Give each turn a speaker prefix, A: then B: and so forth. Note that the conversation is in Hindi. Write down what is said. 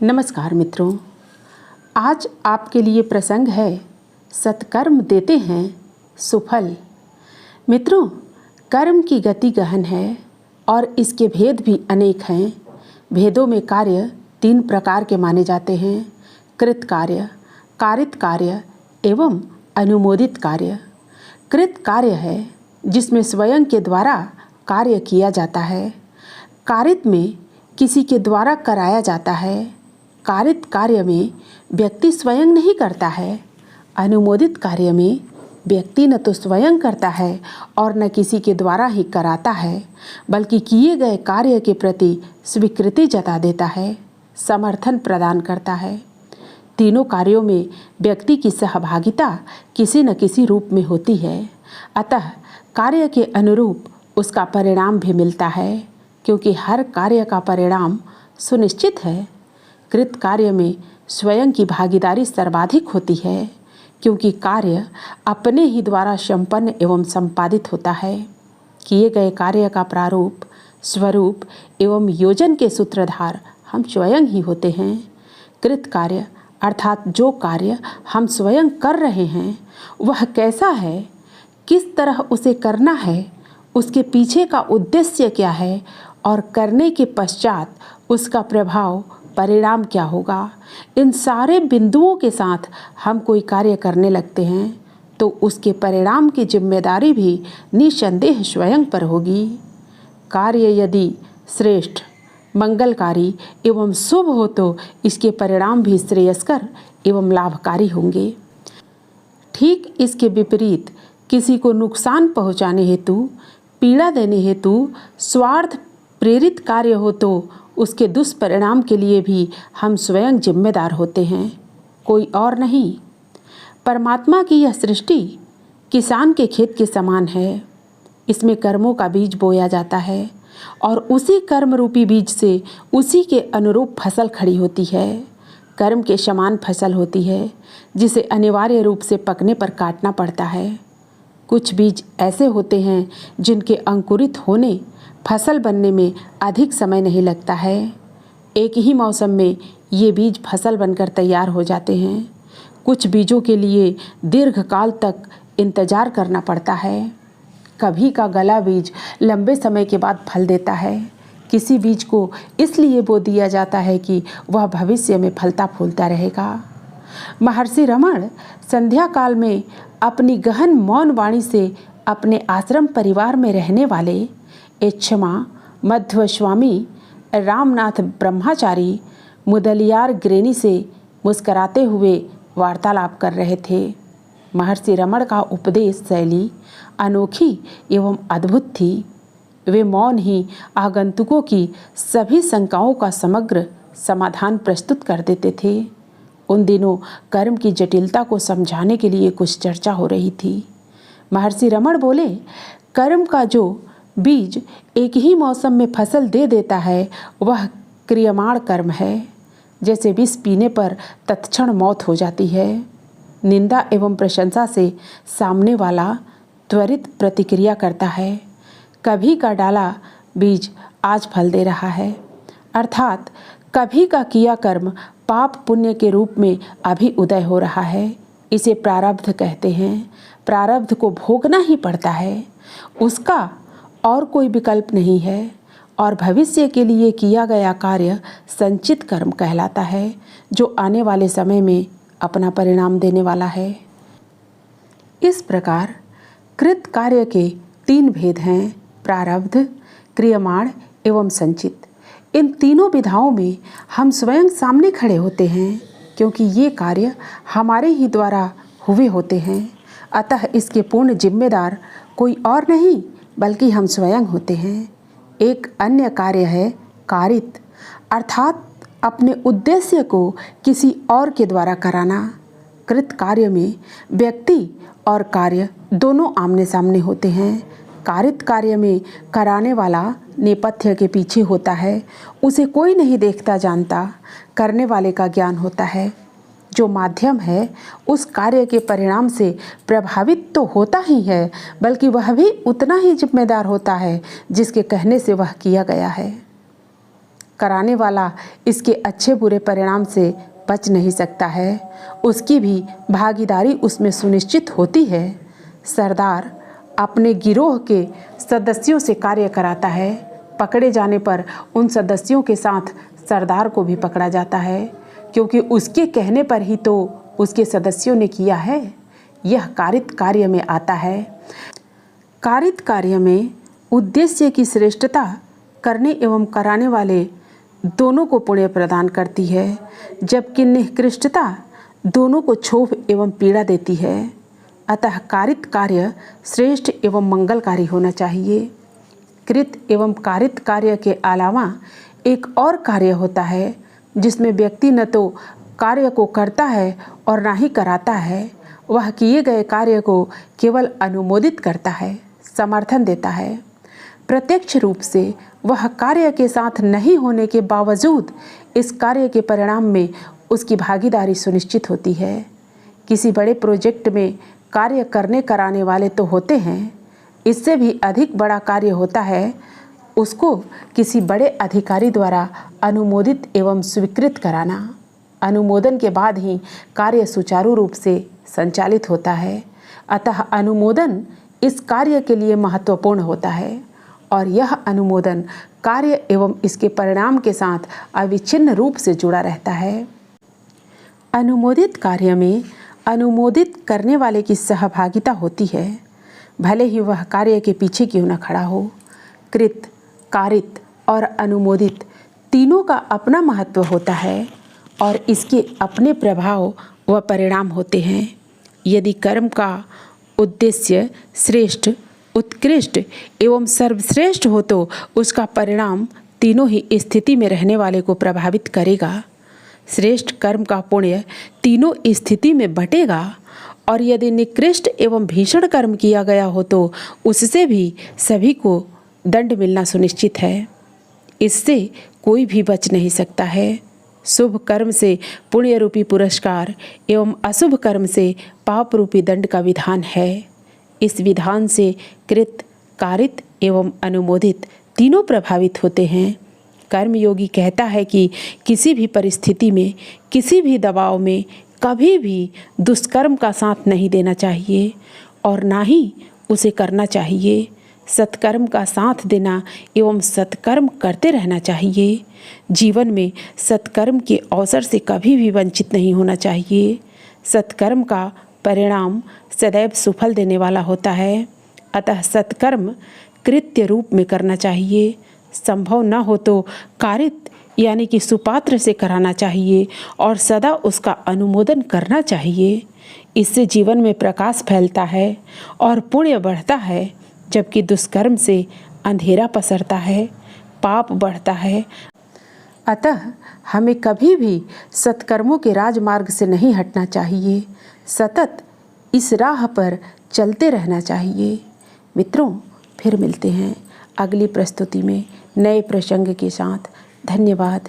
A: नमस्कार मित्रों, आज आपके लिए प्रसंग है सत्कर्म देते हैं सुफल। मित्रों, कर्म की गति गहन है और इसके भेद भी अनेक हैं। भेदों में कार्य 3 प्रकार के माने जाते हैं: कृत कार्य, कारित कार्य एवं अनुमोदित कार्य। कृत कार्य है जिसमें स्वयं के द्वारा कार्य किया जाता है। कारित में किसी के द्वारा कराया जाता है। कारित कार्य में व्यक्ति स्वयं नहीं करता है। अनुमोदित कार्य में व्यक्ति न तो स्वयं करता है और न किसी के द्वारा ही कराता है, बल्कि किए गए कार्य के प्रति स्वीकृति जता देता है, समर्थन प्रदान करता है। तीनों कार्यों में व्यक्ति की सहभागिता किसी न किसी रूप में होती है। अतः कार्य के अनुरूप उसका परिणाम भी मिलता है, क्योंकि हर कार्य का परिणाम सुनिश्चित है। कृत कार्य में स्वयं की भागीदारी सर्वाधिक होती है, क्योंकि कार्य अपने ही द्वारा संपन्न एवं संपादित होता है। किए गए कार्य का प्रारूप, स्वरूप एवं योजन के सूत्रधार हम स्वयं ही होते हैं। कृत कार्य अर्थात जो कार्य हम स्वयं कर रहे हैं वह कैसा है, किस तरह उसे करना है, उसके पीछे का उद्देश्य क्या है और करने के पश्चात उसका प्रभाव परिणाम क्या होगा, इन सारे बिंदुओं के साथ हम कोई कार्य करने लगते हैं तो उसके परिणाम की जिम्मेदारी भी निसंदेह स्वयं पर होगी। कार्य यदि श्रेष्ठ, मंगलकारी एवं शुभ हो तो इसके परिणाम भी श्रेयस्कर एवं लाभकारी होंगे। ठीक इसके विपरीत किसी को नुकसान पहुंचाने हेतु, पीड़ा देने हेतु स्वार्थ प्रेरित कार्य हो तो उसके दुष्परिणाम के लिए भी हम स्वयं जिम्मेदार होते हैं, कोई और नहीं। परमात्मा की यह सृष्टि किसान के खेत के समान है। इसमें कर्मों का बीज बोया जाता है और उसी कर्म रूपी बीज से उसी के अनुरूप फसल खड़ी होती है। कर्म के समान फसल होती है जिसे अनिवार्य रूप से पकने पर काटना पड़ता है। कुछ बीज ऐसे होते हैं जिनके अंकुरित होने, फसल बनने में अधिक समय नहीं लगता है। एक ही मौसम में ये बीज फसल बनकर तैयार हो जाते हैं। कुछ बीजों के लिए दीर्घकाल तक इंतजार करना पड़ता है। कभी का गला बीज लंबे समय के बाद फल देता है। किसी बीज को इसलिए बो दिया जाता है कि वह भविष्य में फलता फूलता रहेगा। महर्षि रमण संध्या काल में अपनी गहन मौन वाणी से अपने आश्रम परिवार में रहने वाले एच्छमा मध्वस्वामी रामनाथ ब्रह्मचारी मुदलियार ग्रेनी से मुस्कराते हुए वार्तालाप कर रहे थे। महर्षि रमण का उपदेश शैली अनोखी एवं अद्भुत थी। वे मौन ही आगंतुकों की सभी शंकाओं का समग्र समाधान प्रस्तुत कर देते थे। उन दिनों कर्म की जटिलता को समझाने के लिए कुछ चर्चा हो रही थी। महर्षि रमण बोले, कर्म का जो बीज एक ही मौसम में फसल दे देता है वह क्रियमाण कर्म है। जैसे विष पीने पर तत्क्षण मौत हो जाती है। निंदा एवं प्रशंसा से सामने वाला त्वरित प्रतिक्रिया करता है। कभी का डाला बीज आज फल दे रहा है, अर्थात कभी का किया कर्म पाप पुण्य के रूप में अभी उदय हो रहा है। इसे प्रारब्ध कहते हैं। प्रारब्ध को भोगना ही पड़ता है, उसका और कोई विकल्प नहीं है। और भविष्य के लिए किया गया कार्य संचित कर्म कहलाता है, जो आने वाले समय में अपना परिणाम देने वाला है। इस प्रकार कृत कार्य के 3 भेद हैं: प्रारब्ध, क्रियमाण एवं संचित। इन तीनों विधाओं में हम स्वयं सामने खड़े होते हैं, क्योंकि ये कार्य हमारे ही द्वारा हुए होते हैं। अतः इसके पूर्ण जिम्मेदार कोई और नहीं बल्कि हम स्वयं होते हैं। एक अन्य कार्य है कारित, अर्थात अपने उद्देश्य को किसी और के द्वारा कराना। कृत कार्य में व्यक्ति और कार्य दोनों आमने सामने होते हैं। कारित कार्य में कराने वाला नेपथ्य के पीछे होता है, उसे कोई नहीं देखता जानता, करने वाले का ज्ञान होता है। जो माध्यम है उस कार्य के परिणाम से प्रभावित तो होता ही है, बल्कि वह भी उतना ही जिम्मेदार होता है जिसके कहने से वह किया गया है। कराने वाला इसके अच्छे बुरे परिणाम से बच नहीं सकता है, उसकी भी भागीदारी उसमें सुनिश्चित होती है। सरदार अपने गिरोह के सदस्यों से कार्य कराता है। पकड़े जाने पर उन सदस्यों के साथ सरदार को भी पकड़ा जाता है, क्योंकि उसके कहने पर ही तो उसके सदस्यों ने किया है। यह कारित कार्य में आता है। कारित कार्य में उद्देश्य की श्रेष्ठता करने एवं कराने वाले दोनों को पुण्य प्रदान करती है, जबकि निकृष्टता दोनों को क्षोभ एवं पीड़ा देती है। अतः कारित कार्य श्रेष्ठ एवं मंगलकारी होना चाहिए। कृत एवं कारित कार्य के अलावा एक और कार्य होता है जिसमें व्यक्ति न तो कार्य को करता है और ना ही कराता है, वह किए गए कार्य को केवल अनुमोदित करता है, समर्थन देता है। प्रत्यक्ष रूप से वह कार्य के साथ नहीं होने के बावजूद इस कार्य के परिणाम में उसकी भागीदारी सुनिश्चित होती है। किसी बड़े प्रोजेक्ट में कार्य करने कराने वाले तो होते हैं, इससे भी अधिक बड़ा कार्य होता है उसको किसी बड़े अधिकारी द्वारा अनुमोदित एवं स्वीकृत कराना। अनुमोदन के बाद ही कार्य सुचारू रूप से संचालित होता है। अतः अनुमोदन इस कार्य के लिए महत्वपूर्ण होता है और यह अनुमोदन कार्य एवं इसके परिणाम के साथ अविच्छिन्न रूप से जुड़ा रहता है। अनुमोदित कार्य में अनुमोदित करने वाले की सहभागिता होती है, भले ही वह कार्य के पीछे क्यों न खड़ा हो। कृत, कारित और अनुमोदित तीनों का अपना महत्व होता है और इसके अपने प्रभाव व परिणाम होते हैं। यदि कर्म का उद्देश्य श्रेष्ठ, उत्कृष्ट एवं सर्वश्रेष्ठ हो तो उसका परिणाम तीनों ही स्थिति में रहने वाले को प्रभावित करेगा। श्रेष्ठ कर्म का पुण्य तीनों स्थिति में बटेगा और यदि निकृष्ट एवं भीषण कर्म किया गया हो तो उससे भी सभी को दंड मिलना सुनिश्चित है। इससे कोई भी बच नहीं सकता है। शुभ कर्म से पुण्य रूपी पुरस्कार एवं अशुभ कर्म से पाप रूपी दंड का विधान है। इस विधान से कृत, कारित एवं अनुमोदित तीनों प्रभावित होते हैं। कर्मयोगी कहता है कि किसी भी परिस्थिति में, किसी भी दबाव में कभी भी दुष्कर्म का साथ नहीं देना चाहिए और ना ही उसे करना चाहिए। सत्कर्म का साथ देना एवं सत्कर्म करते रहना चाहिए। जीवन में सत्कर्म के अवसर से कभी भी वंचित नहीं होना चाहिए। सत्कर्म का परिणाम सदैव सुफल देने वाला होता है। अतः सत्कर्म कृत्य रूप में करना चाहिए। संभव न हो तो कारित यानी कि सुपात्र से कराना चाहिए और सदा उसका अनुमोदन करना चाहिए। इससे जीवन में प्रकाश फैलता है और पुण्य बढ़ता है, जबकि दुष्कर्म से अंधेरा पसरता है, पाप बढ़ता है। अतः हमें कभी भी सत्कर्मों के राजमार्ग से नहीं हटना चाहिए, सतत इस राह पर चलते रहना चाहिए। मित्रों, फिर मिलते हैं अगली प्रस्तुति में नए प्रसंग के साथ। धन्यवाद।